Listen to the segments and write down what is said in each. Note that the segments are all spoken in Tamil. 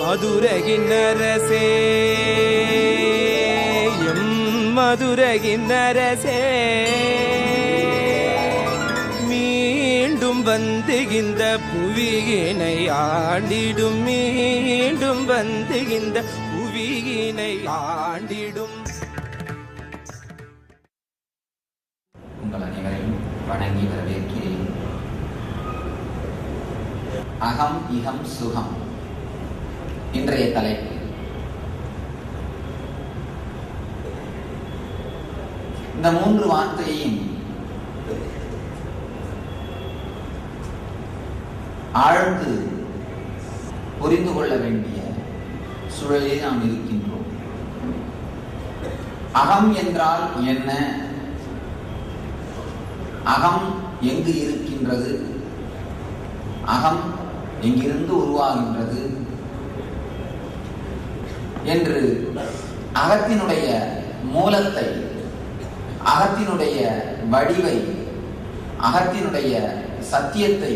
மதுரகின்னரசே எம் மதுரகின்னரசே மீண்டும் வந்து இந்த புவியினை ஆண்டிடும் மீண்டும் வந்து இந்த புவியினை ஆண்டிடும். உங்கள் அனைவரையும் வணங்கி வரவேற்கிறேன். அகம் இகம் சுகம் இன்றைய தலைப்பு. இந்த மூன்று வார்த்தையையும் ஆழ்ந்து புரிந்து கொள்ள வேண்டிய சூழலில் நாம் இருக்கின்றோம். அகம் என்றால் என்ன? அகம் எங்கு இருக்கின்றது? அகம் எங்கிருந்து உருவாகின்றது என்று அகத்தினுடைய மூலத்தை, அகத்தினுடைய வடிவை, அகத்தினுடைய சத்தியத்தை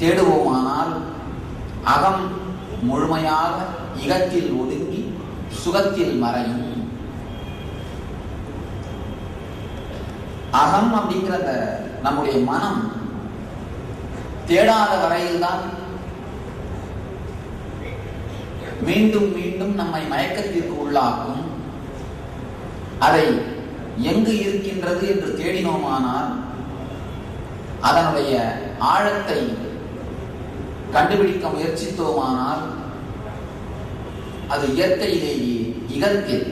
தேடுவோமானால் அகம் முழுமையாக இகத்தில் ஒடுங்கி சுகத்தில் மறையும். அகம் அப்படிங்கிற நம்முடைய மனம் தேடாத வரையில்தான் மீண்டும் மீண்டும் நம்மை மயக்கத்திற்கு உள்ளாக்கும். அதை எங்கு இருக்கின்றது என்று தேடினோமானால் அதனுடைய ஆழத்தை கண்டுபிடிக்க முயற்சித்தோமானால் அது இயற்கையிலேயே இகத்தில்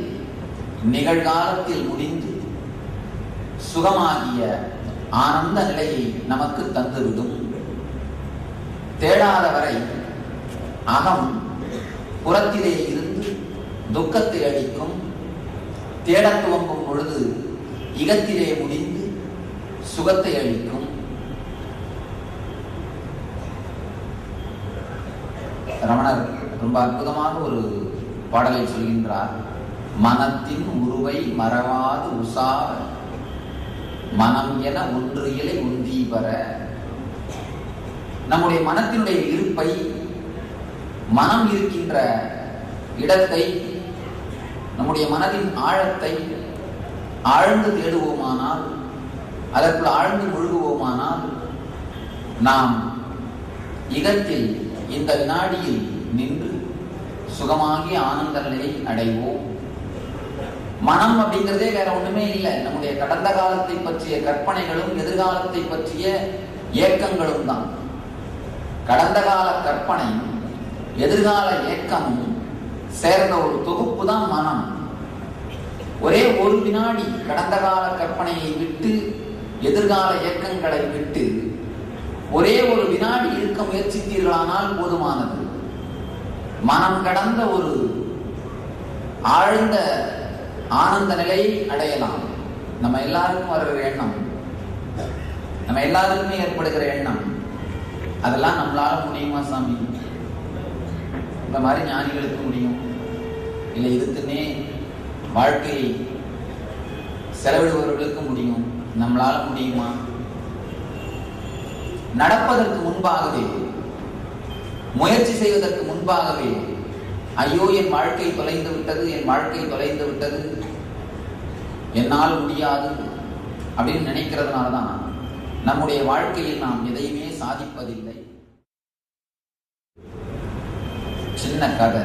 நிகழ்காலத்தில் முடிந்து சுகமாகிய ஆனந்த நிலையை நமக்கு தந்துவிடும். தேடாத வரை அகம் புறத்திலே இருந்து துக்கத்தை அளிக்கும். தேடத் துவங்கும் பொழுது இகத்திலே முடிந்து சுகத்தை அளிக்கும். ரமணர் ரொம்ப அற்புதமான ஒரு பாடலை சொல்கின்றார். மனத்தின் உருவை மறவாது உசார மனம் என ஒன்று இலை உந்தி பெற. நம்முடைய மனத்தினுடைய இருப்பை, மனம் இருக்கின்ற இடத்தை, நம்முடைய மனதின் ஆழத்தை ஆழ்ந்து தேடுவோமானால், அதற்குள் ஆழ்ந்து முழுகுவோமானால் நாம் இகத்தில் இந்த வினாடியில் நின்று சுகமாகிய ஆனந்த நிலையை அடைவோம். மனம் அப்படிங்கிறதே வேற ஒண்ணுமே இல்லை. நம்முடைய கடந்த காலத்தை பற்றிய கற்பனைகளும் எதிர்காலத்தை பற்றிய ஏக்கங்களும் தான். கடந்த கால கற்பனையும் எதிர்கால ஏக்கமும் சேர்ந்த ஒரு தொகுப்பு தான் மனம். ஒரே ஒரு வினாடி கடந்த கால கற்பனையை விட்டு எதிர்கால ஏக்கங்களை விட்டு ஒரே ஒரு வினாடி இருக்க முயற்சித்தீர்களானால் போதுமானது. மனம் கடந்த ஒரு ஆழ்ந்த ஆனந்த நிலையை அடையலாம். நம்ம எல்லாருக்கும் வருகிற எண்ணம், நம்ம எல்லாருக்குமே ஏற்படுகிற எண்ணம், அதெல்லாம் நம்மளால முடியுமா சாமி? இந்த மாதிரி ஞானிகளுக்கு முடியும், இல்லை இதுக்குன்னே வாழ்க்கையை செலவிடுபவர்களுக்கு முடியும், நம்மளால முடியுமா? நடப்பதற்கு முன்பாகவே, முயற்சி செய்வதற்கு முன்பாகவே ஐயோ என் வாழ்க்கை தொலைந்து விட்டது, என் வாழ்க்கை தொலைந்து விட்டது, என்னால் முடியாது அப்படின்னு நினைக்கிறதுனாலதான் நம்முடைய வாழ்க்கையில் நாம் எதையுமே சாதிப்பதில்லை. சின்ன கதை.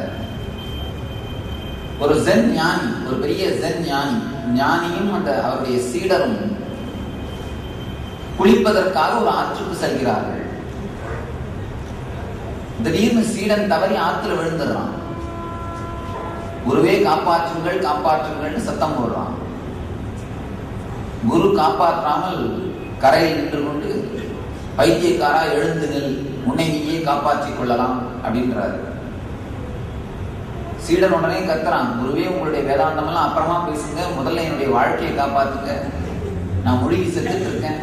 ஒரு ஜென் ஞானி, ஒரு பெரிய ஜென் ஞானி, ஞானியும் அந்த அவருடைய சீடரும் குளிப்பதற்காக ஒரு ஆற்றுக்கு செல்கிறார்கள். திடீர்னு சீடன் தவறி ஆற்றுல விழுந்துடுறான். குருவே காப்பாற்றுங்கள் காப்பாற்றுங்கள் சத்தம் போடுறான். குரு காப்பாற்றாமல் கரையில் நின்று கொண்டு பைத்தியக்காரா எழுந்து நெல், உன்னை நீயே காப்பாற்றிக் கொள்ளலாம் அப்படின்றாரு. சீடன் உடனே கத்துறான், குருவே உங்களுடைய வேதாந்தம் எல்லாம் அப்புறமா பேசுங்க, முதல்ல என்னுடைய வாழ்க்கையை காப்பாத்துங்க, நான் முழுகி செத்துட்டு இருக்கேன்,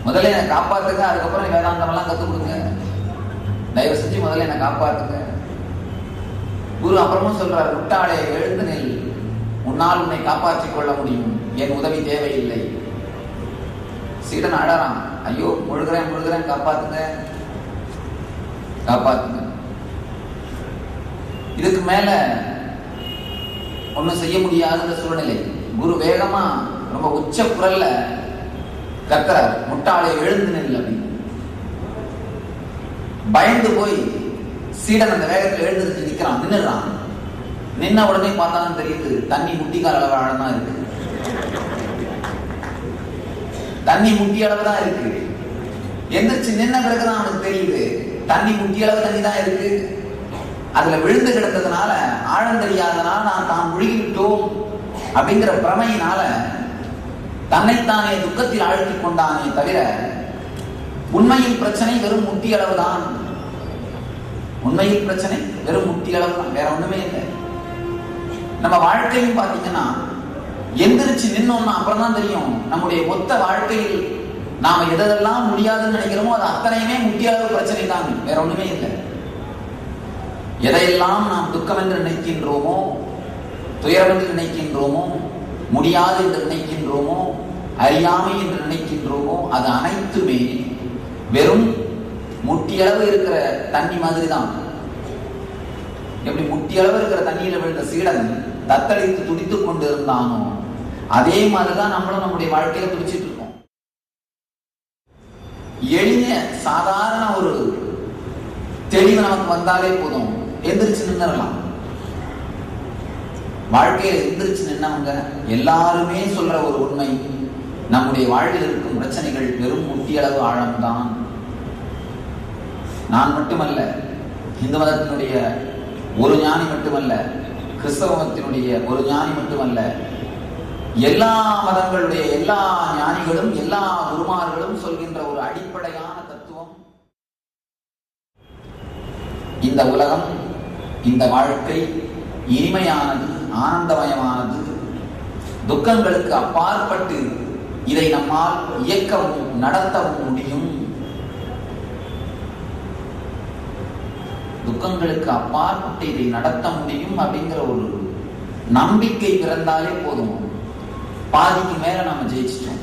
முதல்ல என்னை காப்பாத்துங்க, அதுக்கப்புறம் வேதாந்தம் எல்லாம் கத்துக் கொடுங்க, தயவு செஞ்சு முதல்ல என்னை காப்பாத்துங்க. குரு அப்புறமும் சொல்றாரு, முட்டாளே எழுந்து நெல், உன்னால் உன்னை காப்பாற்றிக் கொள்ள முடியும், என் உதவி தேவையில்லை. சீடன் அழறான், ஐயோ முழுகிறேன் முழுகிறேன், காப்பாத்துங்க காப்பாத்துங்க. இதுக்கு மேல ஒன்றும் செய்ய முடியாத சூழ்நிலை. குரு வேகமா ரொம்ப உச்ச குரல்ல கத்துறார், முட்டாளை எழுந்து நில் அப்படின்னு. பயந்து போய் சீடன் அந்த வேகத்தில் எழுந்துட்டு நிக்கிறான், நின்னுறான். நின்ன உடனே பார்த்தாலும் தெரியுது தண்ணி முட்டிக்கால் அளவு ஆழமா இருக்கு. தண்ணி முட்டி அளவு தான் இருக்கு. எந்திரிச்சு நின்ன பிறகுதான் அவனுக்கு தெரியுது தண்ணி முட்டி அளவு தண்ணி தான் இருக்கு. அதுல விழுந்து கிடந்ததுனால, ஆழம் தெரியாதனால நான் தான் முழுகிவிட்டோம் அப்படிங்கிற பிரமையினால தன்னைத்தானே துக்கத்தில் ஆழ்த்திக் கொண்டானே தவிர உண்மையில் பிரச்சனை வெறும் முட்டி அளவுதான். உண்மையில் பிரச்சனை வெறும் முட்டி அளவு தான், வேற ஒண்ணுமே இல்லை. நம்ம வாழ்க்கையும் பாத்தீங்கன்னா எந்திரிச்சு நின்னோம்னா அப்புறம் தான் தெரியும் நம்முடைய மொத்த வாழ்க்கையில் நாம எதெல்லாம் முடியாதுன்னு நினைக்கிறோமோ அது அத்தனையுமே முட்டி அளவு பிரச்சனை தான், வேற ஒண்ணுமே இல்லை. எதையெல்லாம் நாம் துக்கம் என்று நினைக்கின்றோமோ, துயரம் என்று நினைக்கின்றோமோ, முடியாது என்று நினைக்கின்றோமோ, அறியாமை என்று நினைக்கின்றோமோ, அது அனைத்துமே வெறும் முட்டியளவு இருக்கிற தண்ணி மாதிரி தான். எப்படி முட்டியளவு இருக்கிற தண்ணியில விழுந்த சீடன் தத்தளித்து துடித்துக் கொண்டு இருந்தானோ அதே மாதிரிதான் நம்மளும் நம்முடைய வாழ்க்கையில துடிச்சிட்டு இருக்கோம். எளிய சாதாரண ஒரு தெளிவு நமக்கு வந்தாலே போதும், எந்திரிச்சு நின்றுடலாம். வாழ்க்கையில எந்திரிச்சு நின்னவங்க எல்லாருமே சொல்ற ஒரு உண்மை, நம்முடைய வாழ்வில் இருக்கும் பிரச்சனைகள் வெறும் முட்டியளவு ஆழம்தான். நான் மட்டுமல்ல, இந்து மதத்தினுடைய ஒரு ஞானி மட்டுமல்ல, கிறிஸ்தவ மதத்தினுடைய ஒரு ஞானி மட்டுமல்ல, எல்லா மதங்களுடைய எல்லா ஞானிகளும் எல்லா குருமார்களும் சொல்கின்ற ஒரு அடிப்படையான தத்துவம், இந்த உலகம், இந்த வாழ்க்கை இனிமையானது, ஆனந்தமயமானது, துக்கங்களுக்கு அப்பாற்பட்டு இதை நம்மால் இயக்கவும் நடத்தவும் முடியும். துக்கங்களுக்கு அப்பாற்பட்டு இதை நடத்த முடியும் அப்படிங்கிற ஒரு நம்பிக்கை பிறந்தாலே போதும், பாதிக்கு மேல நம்ம ஜெயிச்சிட்டோம்.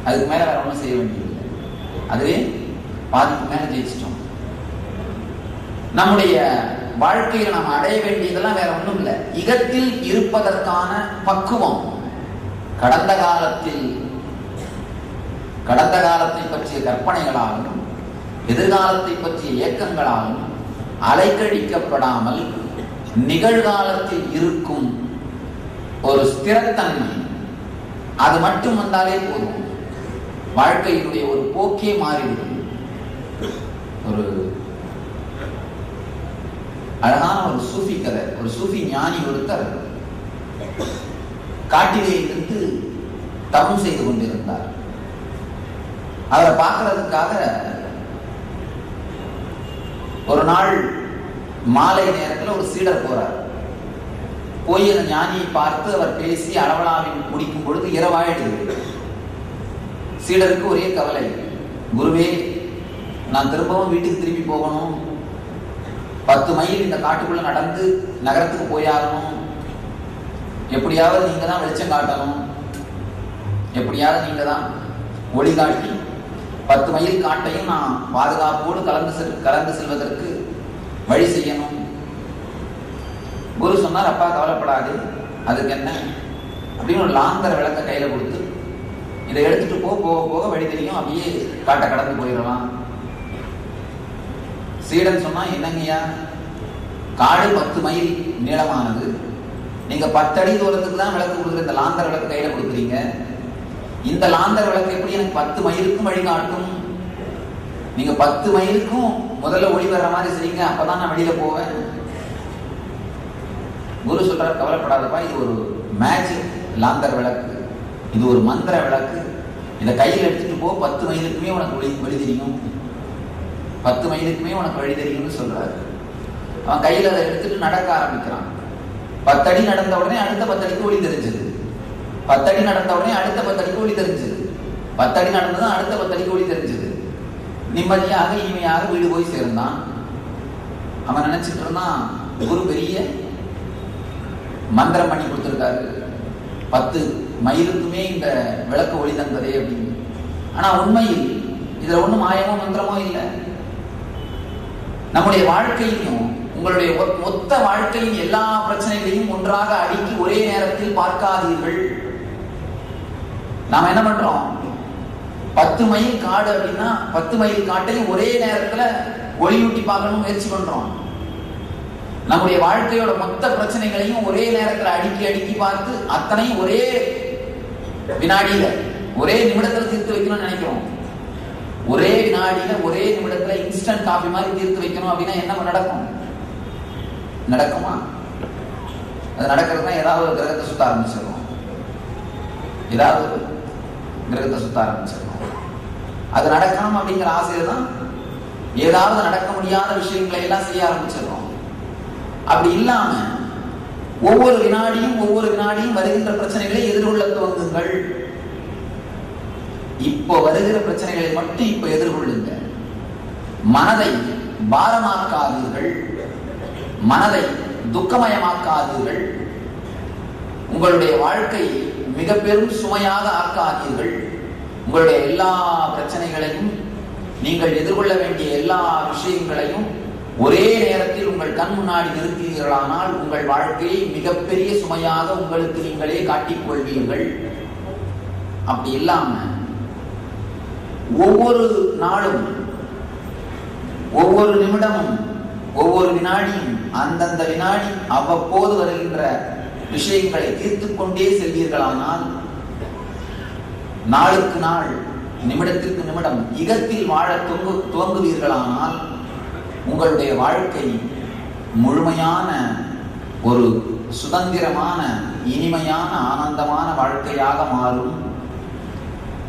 அதுக்கு மேல வேற ஒன்றும் செய்ய வேண்டியதில்லை, அதுவே பாதிக்கு மேல ஜெயிச்சிட்டோம். நம்முடைய வாழ்க்கையில் நாம் அடைய வேண்டியதெல்லாம் வேற ஒன்றும் இல்லை, இகத்தில் இருப்பதற்கான பக்குவம். கடந்த காலத்தை பற்றிய கற்பனைகளாலும் எதிர்காலத்தை பற்றிய இயக்கங்களாலும் அலைக்கழிக்கப்படாமல் நிகழ்காலத்தில் இருக்கும் ஒரு ஸ்திரத்தன்மை, அது மட்டும் வந்தாலே போதும், வாழ்க்கையினுடைய ஒரு போக்கே மாறிவிடும். ஒரு அழகான ஒரு சூஃபி கதை, ஒரு சூஃபி ஞானி ஒருத்தர் காட்டிலே இருந்து தவம் செய்து கொண்டிருந்தார். அவரை பார்க்கறதுக்காக ஒரு நாள் மாலை நேரத்தில் ஒரு சீடர் போறார். போய் அந்த ஞானியை பார்த்து அவர் பேசி அளவலாவில் முடிக்கும் பொழுது இரவாயிடுது. சீடருக்கு ஒரே கவலை, குருவே நான் திரும்பவும் வீட்டுக்கு திரும்பி போகணும், 10 மைல் இந்த காட்டுக்குள்ள நடந்து நகரத்துக்கு போயாகணும், எப்படியாவது நீங்க தான் வெளிச்சம் காட்டணும், எப்படியாவது நீங்க தான் ஒளி காட்டி 10 மைல் காட்டையும் நான் பாதுகாப்போடு கலந்து செல்வதற்கு வழி செய்யணும். குரு சொன்னார், அப்பா கவலைப்படாது, அதுக்கு என்ன அப்படின்னு ஒரு லாந்தர விளக்க கையில கொடுத்து, இதை எடுத்துட்டு போக போக வழி தெரியும், அப்படியே காட்டை கடந்து போயிடலாம். சீடன் சொன்னா, என்னங்கய்யா காடு 10 மைல் நீளமானது, நீங்க 10 அடி தூரத்துக்கு தான் விளக்கு கொடுக்குற இந்த லாந்தர விளக்கு கையில கொடுக்குறீங்க, இந்த லாந்தர விளக்கு எப்படி எனக்கு 10 மைலுக்கும் வழிகாட்டும்? நீங்க 10 மைலுக்கும் முதல்ல ஒளி வர்ற மாதிரி செய்யுங்க, அப்பதான் நான் வெளியில போவேன். குரு சொல்றாரு, கவலைப்படாதப்பா, இது ஒரு மேஜிக் லாந்தர விளக்கு, இது ஒரு மந்திர விளக்கு, இதை கையில் எடுத்துட்டு போ, 10 மைலுக்குமே உனக்கு வழி தெரியும், 10 மைலுக்குமே உனக்கு வழி தெரியும்னு சொல்றாரு. அவன் கையில் அதை எடுத்துட்டு நடக்க ஆரம்பிக்கிறான். 10 அடி நடந்த உடனே அடுத்த 10 அடிக்கு ஒளி தெரிஞ்சது, 10 அடி நடந்த உடனே அடுத்த 10 அடிக்கு ஒளி தெரிஞ்சது, 10 அடி நடந்ததும் அடுத்த 10 அடிக்கு ஒளி தெரிஞ்சது. நிம்மதியாக இனிமையாக வீடு போய் சேர்ந்தான். அவன் நினைச்சிட்டு இருந்தான், குரு பெரிய மந்திரம் பண்ணி கொடுத்திருக்காரு, 10 மைலுக்குமே இந்த விளக்கு ஒளி தந்ததே அப்படின்னு. ஆனா உண்மையில் இதுல ஒண்ணும் மாயமோ மந்திரமோ இல்லை. நம்முடைய வாழ்க்கையிலும் உங்களுடைய மொத்த வாழ்க்கையின் எல்லா பிரச்சனைகளையும் ஒன்றாக அடுக்கி ஒரே நேரத்தில் பார்க்காதீர்கள். நாம என்ன பண்றோம்? 10 மைல் காடு அப்படின்னா 10 மைல் காட்டையும் ஒரே நேரத்துல ஒளியூட்டி பார்க்கணும் முயற்சி பண்றோம். நம்முடைய வாழ்க்கையோட மொத்த பிரச்சனைகளையும் ஒரே நேரத்துல அடுக்கி பார்த்து அத்தனையும் ஒரே வினாடியில ஒரே நிமிடத்துல தீர்த்து வைக்கணும்னு நினைக்கிறோம். ஒரே வினாடியில ஒரே நிமிடத்துல இன்ஸ்டன்ட் காபி மாதிரி தீர்த்து வைக்கணும் அப்படின்னா என்ன நடக்கும்? நடக்குமா? அது நடக்கிறதுனா ஏதாவது ஒரு கிரகத்தை சுத்த ஆரம்பிச்சிருக்கோம். அது நடக்கணும் அப்படிங்கிற ஆசையில தான் ஏதாவது நடக்க முடியாத விஷயங்களை எல்லாம் செய்ய ஆரம்பிச்சிருக்கோம். அப்படி இல்லாம ஒவ்வொரு வினாடியும் வருகின்ற பிரச்சனைகளை எதிர்கொள்ள துவங்குங்கள். இப்போ வருகிற பிரச்சனைகளை மட்டும் இப்ப எதிர்கொள்ளுங்க. மனதை பாரமாக்காதீர்கள், மனதை துக்கமயமாக்காதீர்கள், உங்களுடைய வாழ்க்கை மிக பெரும் சுமையாக ஆக்காதீர்கள். உங்களுடைய எல்லா பிரச்சனைகளையும், நீங்கள் எதிர்கொள்ள வேண்டிய எல்லா விஷயங்களையும் ஒரே நேரத்தில் உங்கள் கண் முன்னாடி நிறுத்தீர்களானால் உங்கள் வாழ்க்கையை மிகப்பெரிய சுமையாக உங்களுக்கு நீங்களே காட்டிக் கொள்வீர்கள். அப்படி இல்லாம ஒவ்வொரு நாளும், ஒவ்வொரு நிமிடமும், ஒவ்வொரு வினாடியும் அந்தந்த வினாடி அவ்வப்போது வருகின்ற விஷயங்களை தீர்த்துக் கொண்டே செல்வீர்களானால் நாளுக்கு நாள், நிமிடத்திற்கு நிமிடம் இகத்தில் வாழ துவங்குவீர்களானால் உங்களுடைய வாழ்க்கை முழுமையான ஒரு சுதந்திரமான, இனிமையான, ஆனந்தமான வாழ்க்கையாக மாறும்.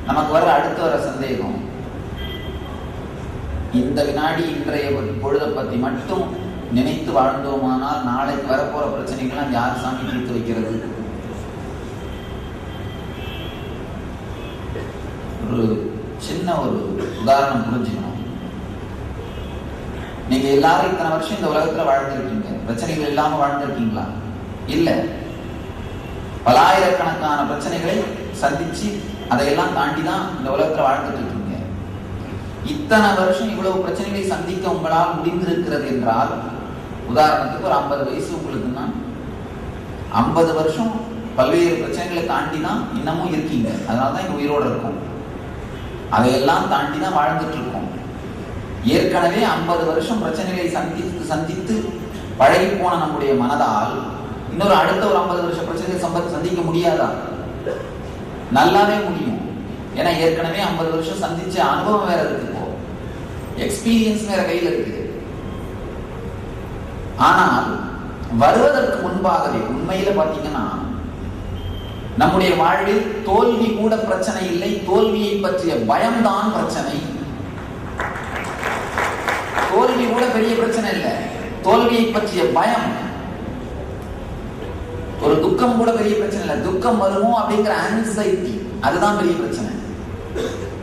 நமக்கு அடுத்து வர சந்தேகம், இந்த வினாடி இன்றைய பொழுதை பத்தி மட்டும் நினைத்து வாழ்ந்தோமானால் நாளைக்கு வரப்போற பிரச்சனைகள்லாம் யார் சாமி தீர்த்து வைக்கிறது? ஒரு சின்ன ஒரு உதாரணம் புரிஞ்சுக்கணும். நீங்க எல்லாரும் இத்தனை வருஷம் இந்த உலகத்துல வாழ்ந்திருக்கீங்க, பிரச்சனைகள் இல்லாம வாழ்ந்திருக்கீங்களா? இல்ல. பலாயிரக்கணக்கான பிரச்சனைகளை சந்திச்சு அதையெல்லாம் தாண்டி தான் இந்த உலகத்துல வாழ்ந்துட்டு இருக்கீங்க. இத்தனை வருஷம் இவ்வளவு பிரச்சனைகளை சந்திக்க உங்களால் முடிந்திருக்கிறது என்றால், உதாரணத்துக்கு ஒரு 50 வயசு உங்களுக்குன்னா 50 வருஷம் பல்வேறு பிரச்சனைகளை தாண்டி தான் இன்னமும் இருக்கீங்க. அதனாலதான் இங்க உயிரோடு இருக்கும். அதையெல்லாம் தாண்டி தான் வாழ்ந்துட்டு இருக்கோம். ஏற்கனவே 50 வருஷம் பிரச்சனைகளை சந்தித்து பழகி போன நம்முடைய மனதால் இன்னொரு அடுத்த ஒரு 50 வருஷம் பிரச்சனைகளை சந்திக்க முடியாதா? நல்லாவே முடியும். ஏன்னா ஏற்கனவே 50 வருஷம் சந்திச்ச அனுபவம் வேற இருக்கு, எக்ஸ்பீரியன்ஸ் வேற கையில் இருக்கு. ஆனால் வருவதற்கு முன்பாகவே உண்மையில பாத்தீங்கன்னா நம்முடைய வாழ்வில் தோல்வி கூட பிரச்சனை இல்லை, தோல்வியை பற்றிய பயம்தான் பிரச்சனை. தோல்வி கூட பெரிய பிரச்சனை இல்லை, தோல்வியை பற்றிய பயம். ஒரு துக்கம் கூட பெரிய பிரச்சனை இல்லை, துக்கம் வருமோ அப்படிங்கிற ஆன்சைட்டி, அதுதான் பெரிய பிரச்சனை.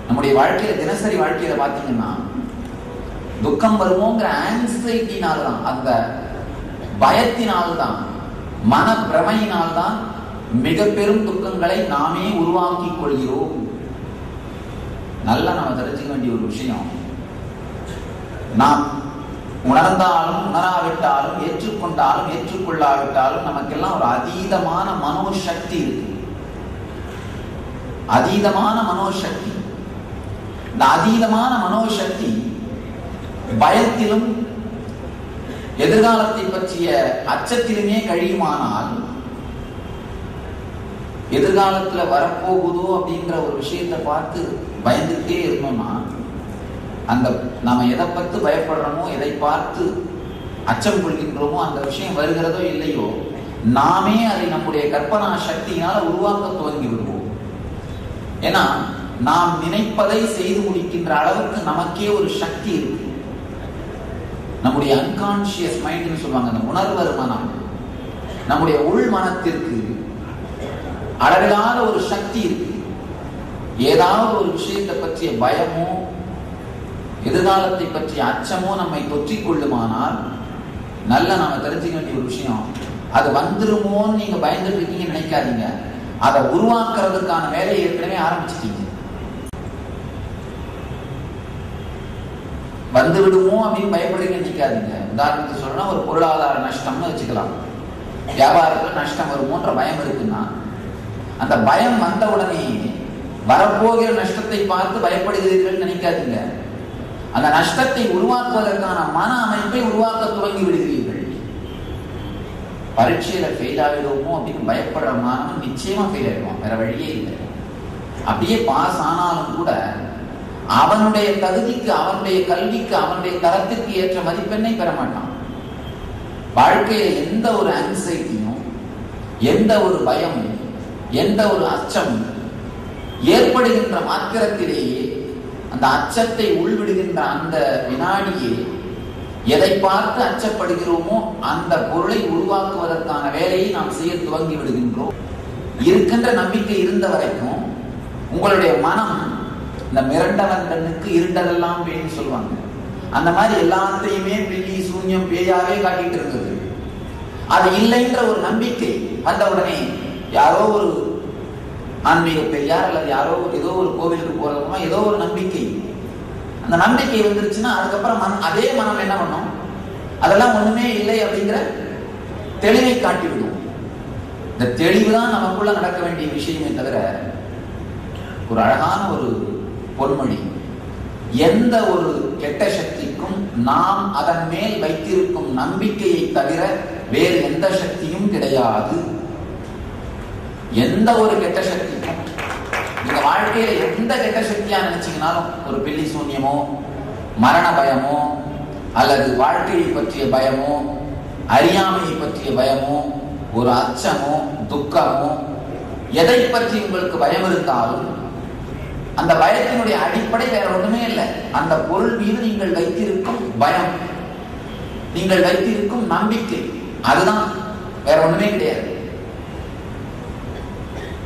நம்முடைய வாழ்க்கையில, தினசரி வாழ்க்கையில பாத்தீங்கன்னா துக்கம் வருமோங்கிற ஆன்சைட்டினால்தான், அந்த பயத்தினால்தான், மன பிரமையினால்தான் மிக பெரும் துக்கங்களை நாமே உருவாக்கி கொள்கிறோம். நல்லா நாம தெரிஞ்சுக்க வேண்டிய ஒரு விஷயம், நாம் உணர்ந்தாலும் உணராவிட்டாலும், ஏற்றுக்கொண்டாலும் ஏற்றுக்கொள்ளாவிட்டாலும் நமக்கெல்லாம் ஒரு அதீதமான மனோசக்தி இருக்கு. அதீதமான மனோசக்தி. இந்த அதீதமான மனோசக்தி பயத்திலும் எதிர்காலத்தை பற்றிய அச்சத்திலுமே கழியுமானால், எதிர்காலத்துல வரப்போகுதோ அப்படிங்கிற ஒரு விஷயத்தை பார்த்து பயந்துகிட்டே இருந்தோம்னா, அந்த நாம எதை பற்றி பயப்படுறோமோ, எதை பார்த்து அச்சம் கொள்கின்றோமோ, அந்த விஷயம் வருகிறதோ இல்லையோ, நாமே அதை நம்முடைய கற்பனா சக்தியினால உருவாக்க துவங்கி விடுவோம். ஏன்னா நாம் நினைப்பதை செய்து முடிக்கின்ற அளவுக்கு நமக்கே ஒரு சக்தி இருக்கு. நம்முடைய அன்கான்சியஸ் மைண்ட்னு சொல்லுவாங்க, அந்த உணர்வு மனம், நம்முடைய உள் மனத்திற்கு அளவிலாத ஒரு சக்தி இருக்கு. ஏதாவது ஒரு விஷயத்தை பற்றிய பயமோ எதிர்காலத்தை பற்றிய அச்சமோ நம்மை தொற்றிக் கொள்ளுமானால், நல்ல நாம தெரிஞ்சுக்க வேண்டிய ஒரு விஷயம், அது வந்துருமோன்னு நீங்க பயந்துட்டு இருக்கீங்க நினைக்காதீங்க. அதை உருவாக்குறதுக்கான வேலையை ஏற்கனவே ஆரம்பிச்சிட்டீங்க. வந்து விடுமோ அப்படின்னு பயப்படுறீங்க நினைக்காதீங்க. உதாரணத்துக்கு சொல்லணும்னா ஒரு பொருளாதார நஷ்டம்னு வச்சுக்கலாம். வியாபாரத்தில் நஷ்டம் வருமோன்ற பயம் இருக்குன்னா அந்த பயம் வந்த உடனே வரப்போகிற நஷ்டத்தை பார்த்து பயப்படுகிறீர்கள் நினைக்காதீங்க. அந்த நஷ்டத்தை உருவாக்குவதற்கான மன அமைப்பை உருவாக்க துவங்கி விடுகிறீர்கள். பரீட்சையில ஃபெயில் ஆகிடுவோமோ அப்படின்னு பயப்படுற மாணவன் நிச்சயமா ஃபெயில் ஆகிடுவான், வேற வழியே இல்லை. அப்படியே பாஸ் ஆனாலும் கூட அவனுடைய தகுதிக்கு, அவனுடைய கல்விக்கு, அவனுடைய தரத்திற்கு ஏற்ற மதிப்பெண்ணை பெற மாட்டான். வாழ்க்கையில எந்த ஒரு ஆங்ஸைட்டியும், எந்த ஒரு பயமும், எந்த ஒரு அச்சமும் ஏற்படுகின்ற மாத்திரத்திலேயே அந்த அச்சத்தை உள்விடுகின்ற அந்த வினாடியே எதை பார்த்து அச்சப்படுகிறோமோ அந்த பொருளை உருவாக்குவதற்கான வேலையை நாம் செய்ய துவங்கி விடுகின்றோம். இருக்கின்ற நம்பிக்கை இருந்த வரைக்கும் உங்களுடைய மனம் இந்த மிரண்டவன் கண்ணுக்கு இருண்டதெல்லாம் பேய்ன்னு சொல்லுவாங்க. அந்த மாதிரி எல்லாத்தையுமே பில்லி சூன்யம் பேயாவே காட்டிட்டு இருந்தது. அது இல்லைன்ற ஒரு நம்பிக்கை வந்த உடனே யாரோ ஒரு ஆன்மீக பெரியார் அல்லது யாரோ ஏதோ ஒரு கோவிலுக்கு போறதுமா ஏதோ ஒரு நம்பிக்கை, அந்த நம்பிக்கை வந்துருச்சுன்னா அதுக்கப்புறம் அதே மனம் என்ன பண்ணும், அதெல்லாம் ஒண்ணுமே இல்லை அப்படிங்கிற தெளிவை காட்டிவிடும். இந்த தெளிவுதான் நமக்குள்ள நடக்க வேண்டிய விஷயமே தவிர, ஒரு அழகான ஒரு பொன்மொழி, எந்த ஒரு கெட்ட சக்திக்கும் நாம் அதன் மேல் வைத்திருக்கும் நம்பிக்கையை தவிர வேறு எந்த சக்தியும் கிடையாது. எந்த ஒரு கெட்ட சக்திக்கும் இந்த வாழ்க்கையில எந்த கெட்ட சக்தியா நினைச்சீங்கன்னாலும், ஒரு பில்லி சூன்யமோ, மரண பயமோ, அல்லது வாழ்க்கையை பற்றிய பயமோ, அறியாமையை பற்றிய பயமோ, ஒரு அச்சமோ, துக்கமோ, எதை பற்றி உங்களுக்கு பயம் இருந்தாலும் அந்த பயத்தினுடைய அடிப்படை வேற ஒண்ணுமே இல்லை. அந்த பொருள் மீது நீங்கள் வைத்திருக்கும் பயம், நீங்கள் வைத்திருக்கும் நம்பிக்கை, அதுதான், வேற ஒண்ணுமே கிடையாது.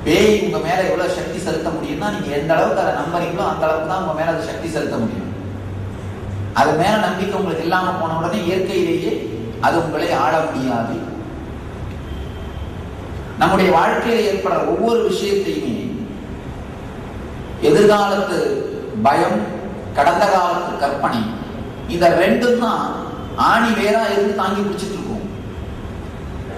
பேய் உங்க மேல எவ்வளவு சக்தி செலுத்த முடியும்னா, நீங்க எந்த அளவுக்கு அதை நம்புறீங்களோ அந்த அளவுக்கு தான் உங்க மேல அது சக்தி செலுத்த முடியும். அது மேல நம்பிக்கை உங்களுக்கு இல்லாம போன உடனே இயற்கையிலேயே அது உங்களை ஆள முடியாது. நம்முடைய வாழ்க்கையில் ஏற்படுற ஒவ்வொரு விஷயத்தையுமே எதிர்காலத்து பயம், கடந்த காலத்து கற்பனை, இந்த ரெண்டும் தான் ஆணி வேறா இருந்து தாங்கி பிடிச்சிட்டு இருக்கும்.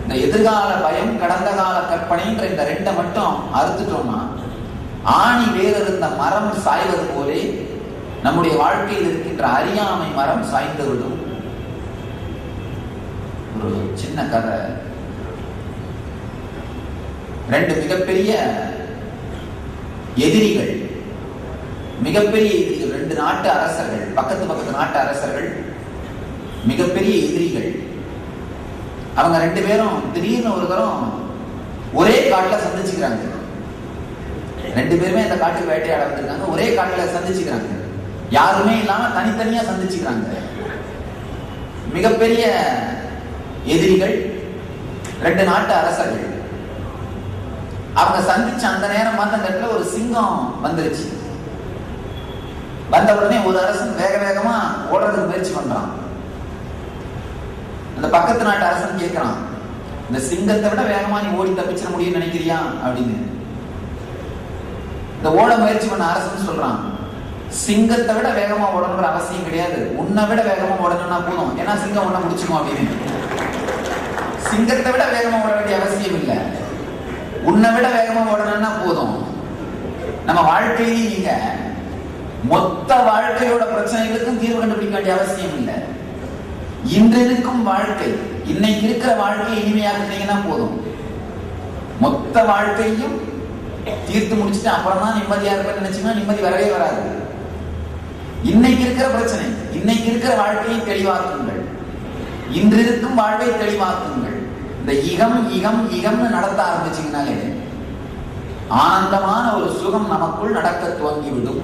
இந்த எதிர்கால பயம், கடந்த கால கற்பனைன்ற இந்த ரெண்டை மட்டும் அறுத்துட்டோம்னா ஆணி வேறு இருந்த மரம் சாய்வது போலே நம்முடைய வாழ்க்கையில் இருக்கின்ற அறியாமை மரம் சாய்ந்து விடும். ஒரு சின்ன கதை, ரெண்டு மிகப்பெரிய எதிரிகள், மிகப்பெரிய எதிரிகள், ரெண்டு நாட்டு அரசர்கள், பக்கத்து நாட்டு அரசர்கள், மிகப்பெரிய எதிரிகள். அவங்க ரெண்டு பேரும் திடீர்னு ஒரு தரம் ஒரே காட்டுல சந்திச்சுக்கிறாங்க. ரெண்டு பேருமே இந்த காட்டுக்கு வேட்டையாட வந்திருக்காங்க, ஒரே காட்டுல சந்திச்சுக்கிறாங்க, யாருமே இல்லாம தனித்தனியா சந்திச்சுக்கிறாங்க. மிகப்பெரிய எதிரிகள், ரெண்டு நாட்டு அரசர்கள். அவங்க சந்திச்ச அந்த நேரம் பார்த்து அந்த இடத்துல ஒரு சிங்கம் வந்துருச்சு. வந்த உடனே ஒரு அரசன் வேக வேகமா ஓடுறதுக்கு முயற்சி பண்றான். அந்த பக்கத்து நாட்டு அரசன் கேட்கிறான், இந்த சிங்கத்தை விட வேகமா நீ ஓடி தப்பிச்சிட முடியும்னு நினைக்கிறியா அப்படின்னு. இந்த ஓட முயற்சி பண்ண அரசன் சொல்றான், சிங்கத்தை விட வேகமா ஓடணுங்கிற அவசியம் கிடையாது, உன்னை விட வேகமா ஓடணும்னா போதும், ஏன்னா சிங்கம் உன்னை முடிச்சுக்கும் அப்படின்னு. சிங்கத்தை விட வேகமா ஓட வேண்டிய அவசியம் இல்லை, உன்னை விட வேகமா ஓடணும்னா போதும். நம்ம வாழ்க்கையிலேயே நீங்க மொத்த வாழ்க்கையோட பிரச்சனைகளுக்கும் தீர்வு கண்டுபிடிக்க வேண்டிய அவசியம் இல்லை. இன்று இருக்கும் வாழ்க்கை, இன்னைக்கு இருக்கிற வாழ்க்கையை இனிமையாக்குனீங்கன்னா போதும். மொத்த வாழ்க்கையும் தீர்த்து முடிச்சுட்டு அப்புறம் தான் நிம்மதியா இருப்பேன்னு நினைச்சீங்கன்னா நிம்மதி வரவே வராது. இன்னைக்கு இருக்கிற பிரச்சனை, இன்னைக்கு இருக்கிற வாழ்க்கையை தெளிவாக்குங்கள், இன்று இருக்கும் வாழ்வை தெளிவாக்குங்கள். இந்த இகம் இகம் இகம்னு நடத்த ஆரம்பிச்சீங்கன்னாலே ஆனந்தமான ஒரு சுகம் நமக்குள் நடக்க துவங்கிவிடும்.